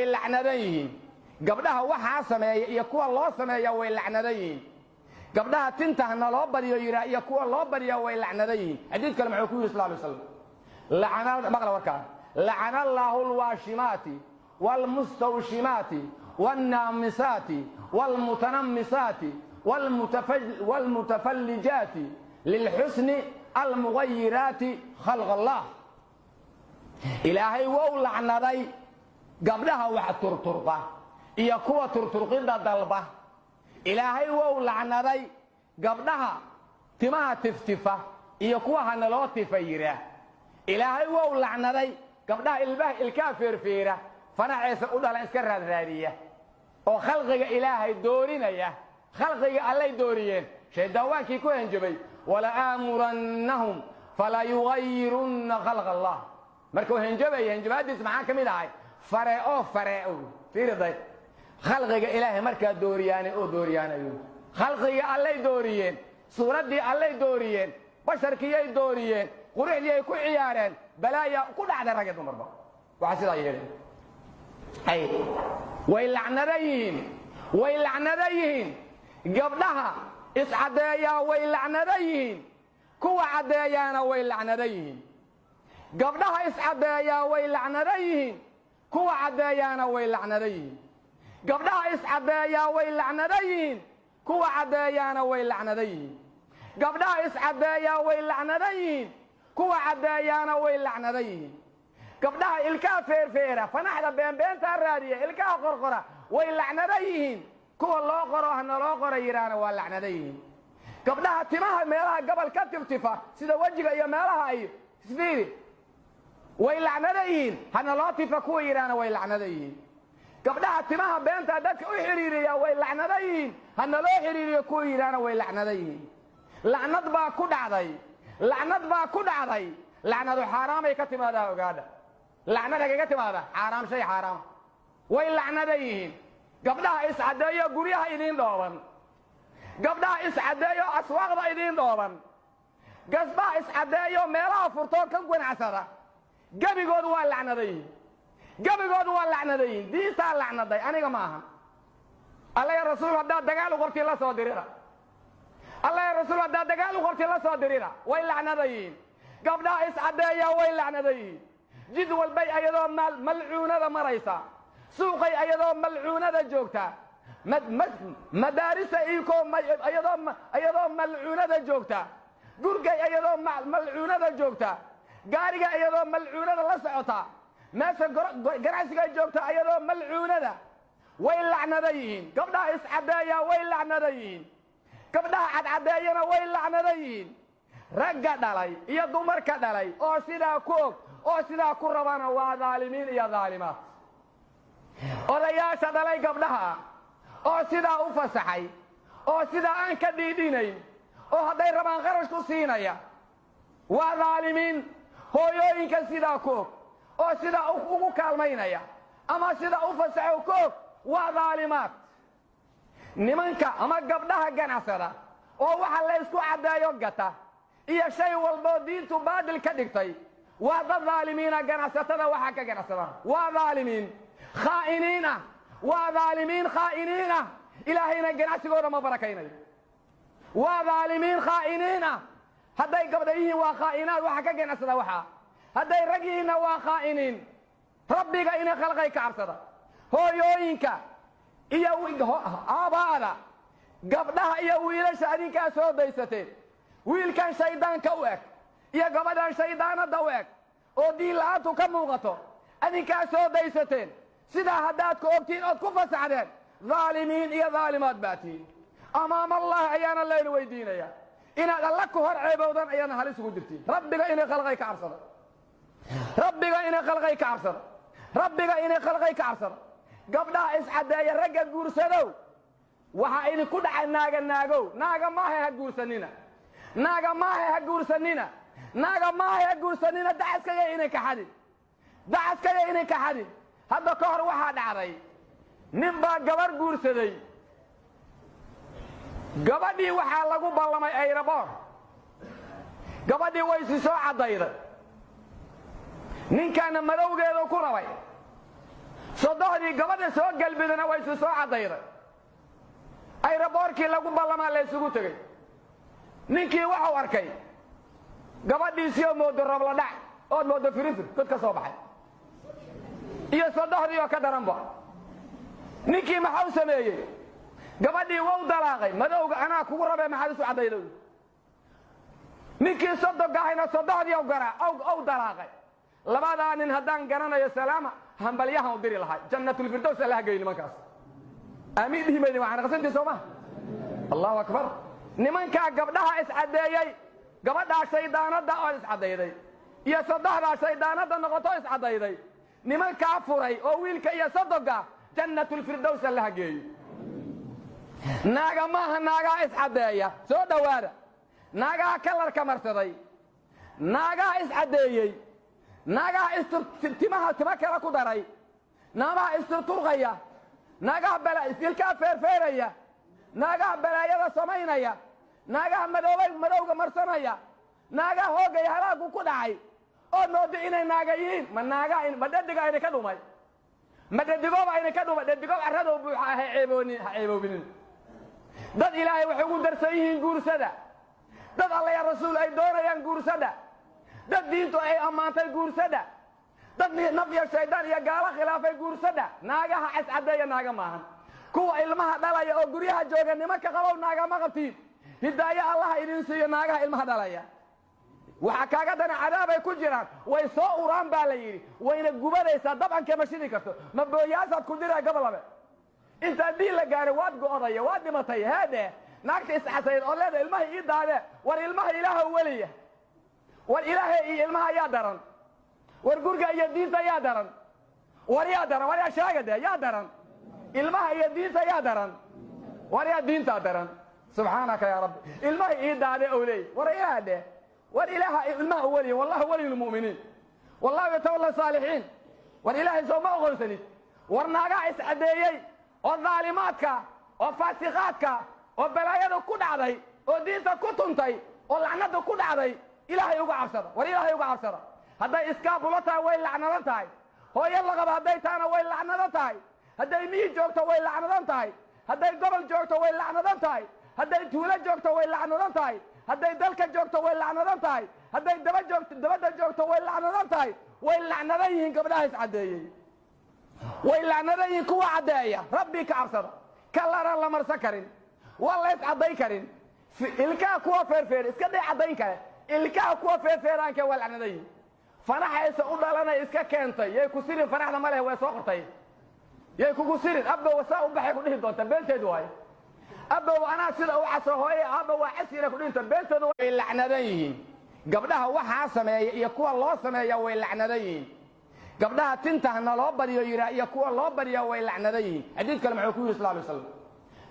لعنادين قبلها وحا سميه يا كو الله سميه وي لعنادين قبلها تنتهنا لو بريو يرا يا كو الله بريو وي لعنادين حديث كلام عكو صلى الله عليه وسلم لعن بقرا وركا لعن الله الواشمات والمستوشمات والنامسات والمتنمسات والمتفلجات للحسن المغيرات خلق الله إلهي وو لعنادي قبلها واحد ترترقه إيا كوا ترترقين دلبه إلهي وو لعنادي قبلها تمها تفتفه إيا كوا هنلو تفيره إلهي وو لعنادي قبلها الكافر فيره فانا عيسى أقول لها إسكر هذه وخلقك إلهي دورينيه خلقك الله دوريين شيء دوانك يكون جبي ولا آمرنهم فلا يغيرن خلق الله مركو هنجبي هديس معاه كميد هاي فرعو في رضي خلقك إلهي مركا دورياني أو دورياني خلقك الله دوريين صورة دي الله دوريين بشركي دوريين قرح لي كل عيارين بلايا كل عدد رقد مربع وحسيد أيهن أي ويلعنريين قبلها اسعدايا ويلعنريين كوا عدايانا ويلعنريين قبلها اسعدايا ويلعنريين كوا عدايانا ويلعنريين قبلها اسعدايا ويلعنريين كوا عدايانا ويلعنريين قبلها اسعدايا ويلعنريين كوا عدايانا ويلعنريين قبلها الكافر فيرا فنحن بين تراريه الكا قرقره ويلعنريين كوا الله قره ان الله قره يرانا ولعنريين قبلها تمها ميلها قبل كتفتفا سيده وجهه يا ميلها اي سيدي ويلعنريين هن الله تفكوا يرانا ويلعنريين قبلها تمها بينتا دك او خريريا ويلعنريين هن لو خريريا كو يرانا ويلعنريين لعنت با كدعداي لعنه حرام اي كتمادا اوغادا لعنه كتمادا حرام شيء حرام ويلعنريين قبلها اسعدايا غريها يدين دوبان قبلها اسعدايا اسواقدا يدين دوبان قصبا اسعدايا ميلها فرتو كان غنعسدا قبيغود waa lacnadayn diinta lacnaday aniga maaha Allah ya rasuul hada dagaal u qortay la soo dirira Allah ya rasuul hada dagaal u qortay la soo dirira way lacnadayn gabdha iscadeeya way lacnadayn jid walbay ayadoo malcuunada maraysa suuqay ayadoo malcuunada joogta madaarisa iiko ayadoo malcuunada joogta gurgay ayadoo malcuunada joogta gaariga ayadoo malcuunada la socota ماشي جراسك جوبتا ايادو ملعونده وي لعنادين قبلها اسعدايا وي لعنادين قبلها عدعداينا وي لعنادين رجا دلاي يا دمر كدلاي او سيدا كو ربانا وا ظالمين يا ظالمات اودياشا دلاي قبلها او سيدا او فسخاي او سيدا ان كديديناي او هداي ربان قرش كو سينايا وا ظالمين هويوينكا سيدا كو oo sida ugu kaalmaynaya ama sida u fasaxo ko waa zaalimaad nimanka ama gabdhaha ganacsada oo waxa la isku cadaayo gata iyo shay walba diintu baadil ka dhigtay waa dad zaalimiina ganacsatada waxa ka ganacsada waa zaalimiin khaa'iniina ilaahayna ganacsigooda ma barakaynayo waa zaalimiin khaa'iniina haday gabdhayihiin waa khaa'inaad waxa ka ganacsada waxa هذا رجينا وخائنين ربي إن خلقي كعبسدا هو يوينكا إيا آبادا قبلها إيا ويلش أدينكا سو ديستين ويل كان شيطان كوك إيا قبلها شيطان دوك أو دي لاتو كموغتو أدينكا سو ديستين سيدا هدات كوبتين أو كفس عدين ظالمين إيا ظالمات باتين أمام الله أيانا الليل ويدين إيا إن لك هر عيبودا أيانا هلس قدرتين ربي إن خلقي كعبسدا ربك إن خلقي كعصر قبلها اسعدايا رجا غورسدو waxa idin ku dhacay naaga ma hay guursanina dacaskaya inay ka xadin hadda ka hor waxa dhacday nin baa gabar guursaday gabadhii waxa lagu ballamay aeroboor gabadhii way si soo cadayday ninkan madowgeedo ku rabay sodohdii gabadha soo galbidana way isu soo cadayday ayraboorkii lagu ballamaa la isugu tegey ninkii waxuu arkay gabadhiisii oo moodo rabla dhac oo moodo firinfir dad ka soo baxay iyo sodohdii oo ka daranba ninkii maxuu sameeyey gabadhii wuu dalaaqay madowga anaa kugu rabay maxaad isu cadayday ninkii sodogahayna sodohdii ou dalaaqay labadaa nin haddaan garanayo salaama hambalyahan u diri lahay jannatulfirdows allaha geey nimankaas aamiin dhihi maydi waxaan qasantii soo maha allahu akbar nimankaa gabdhaha iscaddeeyey gabadhaa shaydaanadda oo iscaddayday iyo sodohdaa shaydaanadda noqoto iscaddayday nimankaa furay oo wiilka iyo sodoga jannatulfirdows allaha geeyo naaga maaha naagaa iscaddeeya soo dhowaada naagaha kalarka marsaday naagaha iscaddeeyey naagaha timaha tima kale ku daray naagaha isturturqaya naagaha ilkaa feerfeeraya naagaha balaayada samaynaya naagaha madowga marsanaya naagaha hoogay halaagu ku dhacay oo moodo inay naaga yihiin ma dhadiga ayna ka dhumay ma dhadigooba ayna ka dhumay dhadigoob carradow buuxa ha ceeboobinin dad ilaahay waxay ugu darsan yihiin guursada dad alla ya rasuul ay doonayaan guursada dad diintu ay ammaantay guursada dad naf iyo shaydaan iyo gaalo khilaafay guursada naagaha cascadeeya naaga maahan kuwa ilmaha dhalaya oo guryaha jooga nimanka qabow naaga ma qabtiin hidaayo allaha idin siiyo naagaha ilmaha dhalaya waxa kaaga dana cadaabay ku jiraan way soo uraan baa la yidhi wayna gubanaysaa dabcankee ma shidi karto ma booyaasaad ku diraa gobolabe intaa diin la gaaray waad go'odaya waad dhimatay haadee naagta iscasayd oo leeda ilmaha ii daadee war ilmaha ilaaha weliya war ilaahay iyo ilmaha ayaa daran war gurga iyo diinta yaa daran war yaa daran war yaa sheega dee yaa daran ilmaha iyo diinta yaa daran war yaa diintaa daran subxaanaka yaa rabbi ilmaha ii daade ou leey war ilaah dheh war ilaaha ilmaha weliya wallahu weliyu lmu'miniin wallahu yatawalla saalixiin war ilaahay soo ma oqonsanid war naagaha iscadeeyey oo daalimaadka oo faasiqaadka oo balaayada ku dhacday oo diinta ku tuntay oo lacnada ku dhacday ilaahay uga cabsada war ilaahay uga cabsada hadday iskaabulo tahay way lacnadan tahay hooyo laqaba hadday tahana way lacnadan tahay hadday miyi joogto way lacnadan tahay hadday gobol joogto way lacnadan tahay hadday tuulo joogto way lacnadan tahay hadday dalka joogto way lacnadan tahay hadday dabadda joogto way lacnadan tahay way lacnadan yihiin gabdhaha iscadeeyey way lacnadan yihiin kuwa caddeeya rabbi ka cabsada kalaraan la marsan karin waa la iscadday karin ilkaha kuwa feerfeer iska day caddayn kale ilkaha kuwa feerfeeraanke waa lacnadan yihiin fanaxaysa u dhalanay iska keentay yay ku sirin fanaxda ma leh way soo qortay yay kugu sirin abbow saa u baxay ku dhihi doonta beenteed waaye abbow anaa sida u caso hooye abbow waa casira ku dhinta beenteed way lacnadan yihiin gabdhaha waxaa sameeya iyo kuwa loo sameeya way lacnadan yihiin gabdhaha tintahna loo badiyo yiraa iyo kuwa loo badiya way lacnadan yihiin xadiid kale muxuu ku yiri sallallahu alayhi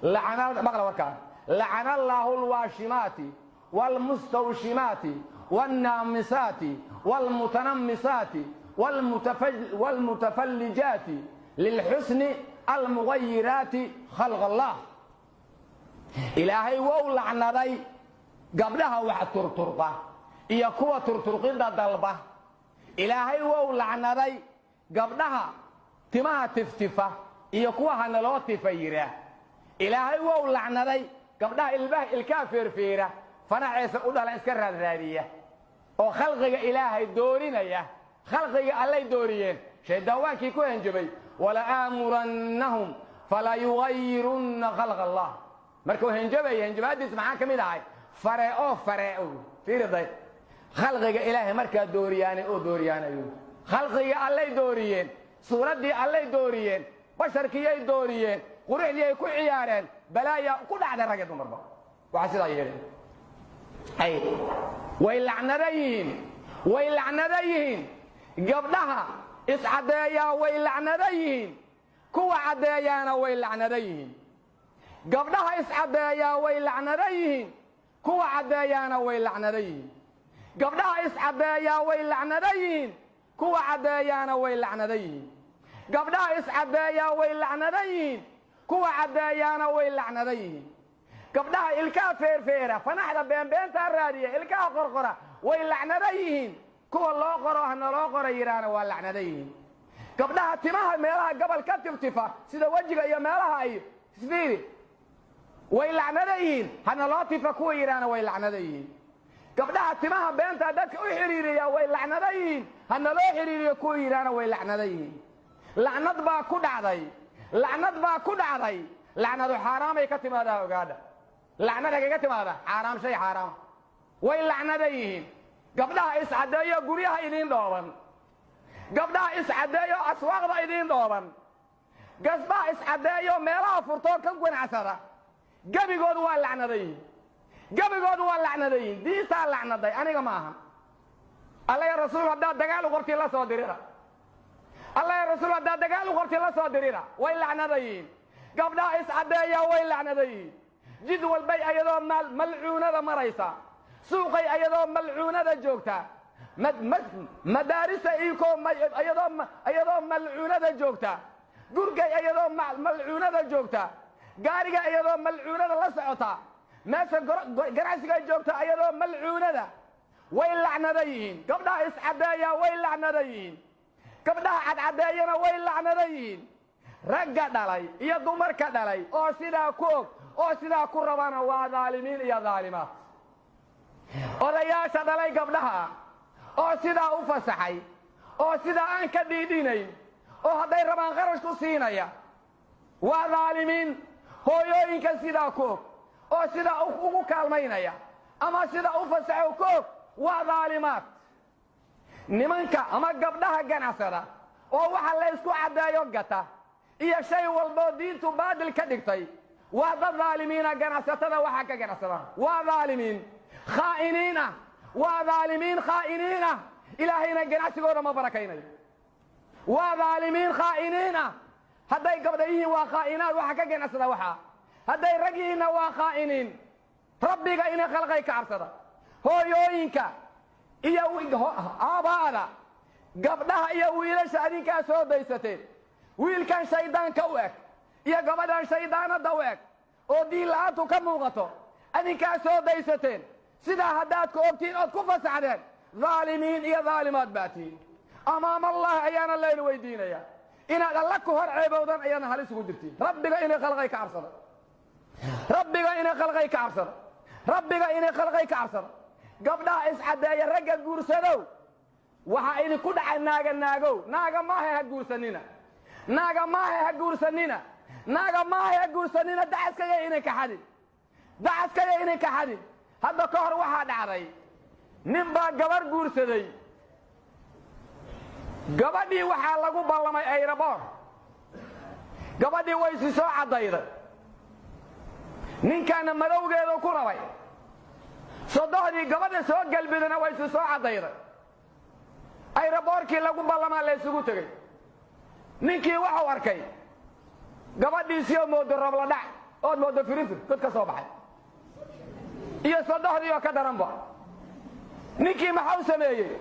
wasallam maqla warkaa lacana allahu alwaashimaati walmustawshimaati والنامسات والمتنمسات والمتفلجات للحسن المغيرات خلق الله إلهي وو لعنday gabdhaha wax turturqa iyo kuwa turturqida dalba ilaahay wou lacnaday gabdhaha timaha tiftifa iyo kuwa hanaloo tifayira ilaahay wou lacnaday gabdhaha ilkaa feerfeera fanaxaysa u dhala iska raadriya oo khalqiga ilaahay doorinaya khalqiga allay dooriyeen shaydawaankii ku hanjabay wala aamurannahum fala yughayyirunna khalqa allah markuu hanjabay hanjabaadiis maxaa ka mid ahay fareo fiiriday khalqiga ilaahay markaa dooriyaanayo khalqiga allay dooriyeen suuraddii allay dooriyeen basharkiyay dooriyeen quruxdii ay ku ciyaareen balaaya ku dhacday rag iyo dumarba waxa sidaa yeeleen ay way lacnadan yihiin gabdhaha iscadeeyaa way lacnadan yihiin kuwa caddeeyaana way lacnadan yihiin gabdhaha iscadeeyaa way lacnadan yihiin kuwa caddeeyaana way lacnadan yihiin gabdhaha iscadeeyaa way lacnadan yihiin kuwa caddeeyaana way lacnadan yihiin gabdhaha iscadeeyaa way lacnadan yihiin kuwa caddeeyaana way lacnadan yihiin gabdhaha ilkaha feerfeera fanaxda beenbeentaa raadiya ilkaha qorqora way lacnadan yihiin kuwa loo qoro hana loo qora yiraana waa lacnadan yihiin gabdhaha timaha meelaha gabal ka tiftifa sida wajiga iyo meelaha ay isfiiri way lacnadayiin hana loo tifa kuwa yiraana way lacnadayiin gabdhaha timaha beenta dadka u xiriiriya way lacnadayiin hana loo xiriiriyo kuwa yiraana way lacnadayiin lacnad baa ku dhacday lacnadu xaraamay ka timaadaa ogaada lacnada kaga timaada xaraam shay xaraam way lacnadayiin gabdhaha iscadeeyo guryaha idin dhooban gabdhaha iscadeeyo aswaaqda idin dhooban gasbaha iscadeeyo meelaha furtoo ka ganacsada gabigood waa lacnadayiin diintaa lacnaday aniga maaha alla ya rasuul haddaad dagaal u qorti la soo dirira alla ya rasuul haddaad dagaal u qorti la soo dirira way lacnadayiin gabdhaha iscadeeya way lacnadayiin jid walbay ayadoo malcuunada maraysa suuqay ayadoo malcuunada joogta madaarisa iikoo ayadoo malcuunada joogta gurgay ayadoo malcuunada joogta gaariga ayadoo malcuunada la socota meesha ganacsiga joogta ayadoo malcuunada way lacnadayiin gabdhaha iscadeeya way lacnadayiin gabdhaha cadcadeeyana way lacnadayiin ragga dhalay iyo dumarka dhalay oo sidaa ku og oo sidaa ku rabana waa dhaalimiin iyo dhaalimaad odayaasha dhalay gabdhaha oo sidaa u fasaxay oo sidaa aan ka dhiidhinayn oo hadday rabaan qarash ku siinaya waa dhaalimiin hooyooyinka sidaa ku og oo sidaa ugu kaalmaynaya ama sidaa u fasaxo ku og waa dhaalimaad nimanka ama gabdhaha ganacsada oo waxa la isku caddeeyo gata iyo shay walboo diintu baadil ka dhigtay waa dad dhaalimiina ganacsatada waxa ka ganacsada waa dhaalimiin khaa'iniina waa dhaalimiin khaa'iniina ilaahayna ganacsigooda ma barakaynayo waa dhaalimiin khaa'iniina hadday gabdha yihiin waa khaa'inaad waxa ka ganacsada waxa hadday rag yihiinna waa khaa'iniin rabbiga inay khalqay ka cabsada hooyooyinka iyo aabaada gabdhaha iyo wiilasha adinkaa soo daysateen wiilkan shaydaanka u eg iyo gabadhan shaydaanada u eg oo diin la'aantu ka muuqato adinkaa soo daysateen sidaa haddaad ku ogtiin ood ku fasaxdeen dhaalimiin iyo dhaalimaad baa tihiin amaam allah ayaana layna weydiinaya inaad alla ku hor ceebowdan ayaana halis ugu jirtiin rabbiga inay khalqay ka cabsada gabdhaha iscadeeya ragga guursadow waxaa idinku dhacay naaga maahay ha guursanina dacaskaya inay ka xadin hadda ka hor waxaa dhacday nin baa gabar guursaday gabadhii waxaa lagu ballamay ayraboor gabadhii way si soo caddayday ninkaana madowgeedu ku rabay sodohdii gabadha soo galbidana way si soo caddayday ayraboorkii lagu ballamaa la isugu tegey ninkii waxuu arkay gabadhiisii oo moodo robla dhac ood moodo firifir god ka soo baxay iyo sodohdii oo ka daranba ninkii maxau sameeyey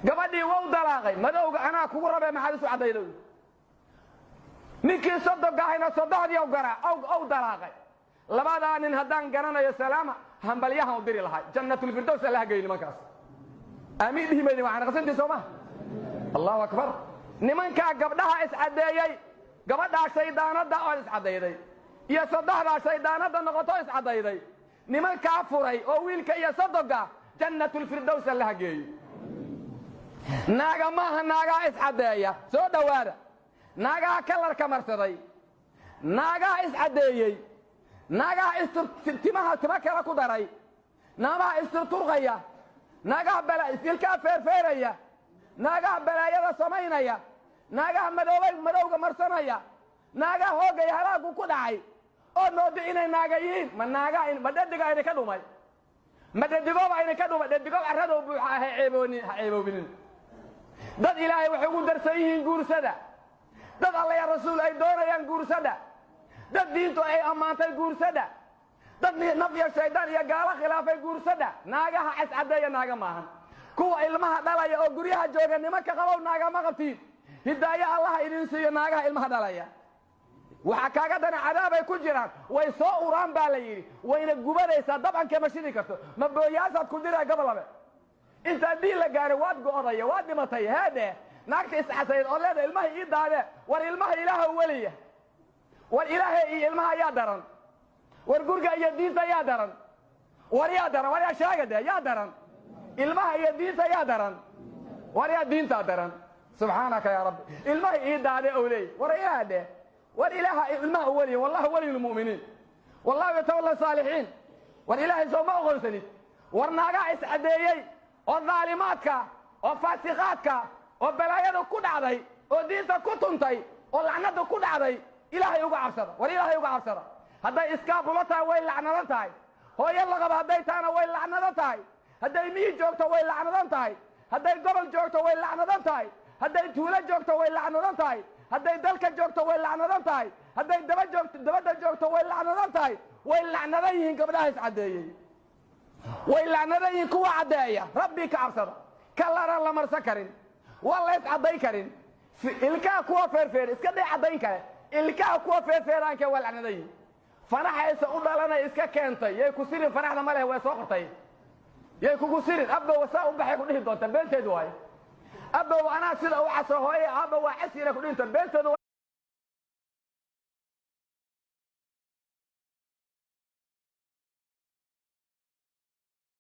gabadhii wou dalaaqay madowga anaa kugu rabee maxaad isu caddayday ninkii sodogahayna sodohdii ow dalaaqay labadaa nin haddaan garanayo salaama hambalyahan u diri lahay jannatulfirdows allaha geey nimankaas aamiin dhihi maydin waxaan qasantii soo maha allahu akbar nimankaa gabdhaha iscadeeyey gabadhaa shaydaanada oo iscadayday iyo sodohdaa shaydaanada noqoto iscadayday nimankaa furay oo wiilka iyo sodoga jannatulfirdows allaha geeyo naaga maaha naagaha iscadeeya soo dhowaada naagaha kalarka marsaday naagaha iscadeeyey naagaha timaha tima kale ku daray naagaha isturturqaya naagaha ilkaa feerfeeraya naagaha balaayada samaynaya naagaha madowga marsanaya naagaha hoogay halaagu ku dhacay oo moodo inay naaga yihiin ma dhadiga ayna ka dhumay ma dhadigooba ayna ka dhumay dhadigoob carradow buuxa ha ceeboobinin dad ilaahay waxay ugu darsan yihiin guursada dad alla ya rasuul ay doonayaan guursada dad diintu ay ammaantay guursada dad naf iyo shaydaan iyo gaalo khilaafay guursada naagaha cascadeeya naaga maahan kuwa ilmaha dhalaya oo guryaha jooga nimanka qabow naaga ma qabtiin hidaayo allaha idin siiyo naagaha ilmaha dhalaya waxa kaaga dana cadaabay ku jiraan way soo uraan baa la yidhi wayna gubanaysaa dabcanka ma shidi karto ma booyaasaad ku diraa gabalabe intaa diin la gaaray waad go'odaya waad dhimatay heedhe naagta isxasayd oo leeda ilmaha ii daade war ilmaha ilaaha weliya war ilaahay iyo ilmaha ayaa daran war gurga iyo diinta ayaa daran war yaa daran war yaa sheegade yaa daran ilmaha iyo diinta ayaa daran war yaa diinta daran subxaanaka yaa rabbi ilmaha ii daade oo leey war ilaaha de war ilaaha ilmaha weliya wallahu waliyul mu'miniin wallahu yatawalla saalihiin war ilaahay soo ma aqoonsanid war naagaa iscadeeyey oo daalimaadka oo faasiqaadka oo balaayada ku dhacday oo diinta ku tuntay oo lacnada ku dhacday ilaahay uga cabsada war ilaahay uga cabsada hadday iskaabulo tahay way lacnadan tahay hooyo la qabo hadday tahana way lacnadan tahay hadday miyi joogto way lacnadan tahay hadday gobol joogto way lacnadan tahay hadday tuulo joogto way lacnadan tahay hadday dalka joogto way lacnadan tahay hadday dabadda joogto way lacnadan tahay way lacnadan yihiin gabdhaha iscadeeyey way lacnadan yihiin kuwa caddeeya rabbi ka cabsada kalana la marsan karin waa la iscadayn karin ilkaha kuwa feerfeer iska day caddayn kale ilkaha kuwa feerfeeraanka waa lacnadan yihiin fanaxaysa u dhalanay iska keentay yay ku sirin fanaxda ma leh way soo qortay yay kugu sirin abba wasaa u baxay ku dhihi doonta beenteedu waaye abba anaa sida u caso hooye abba waa casira ku dhinta beenteedu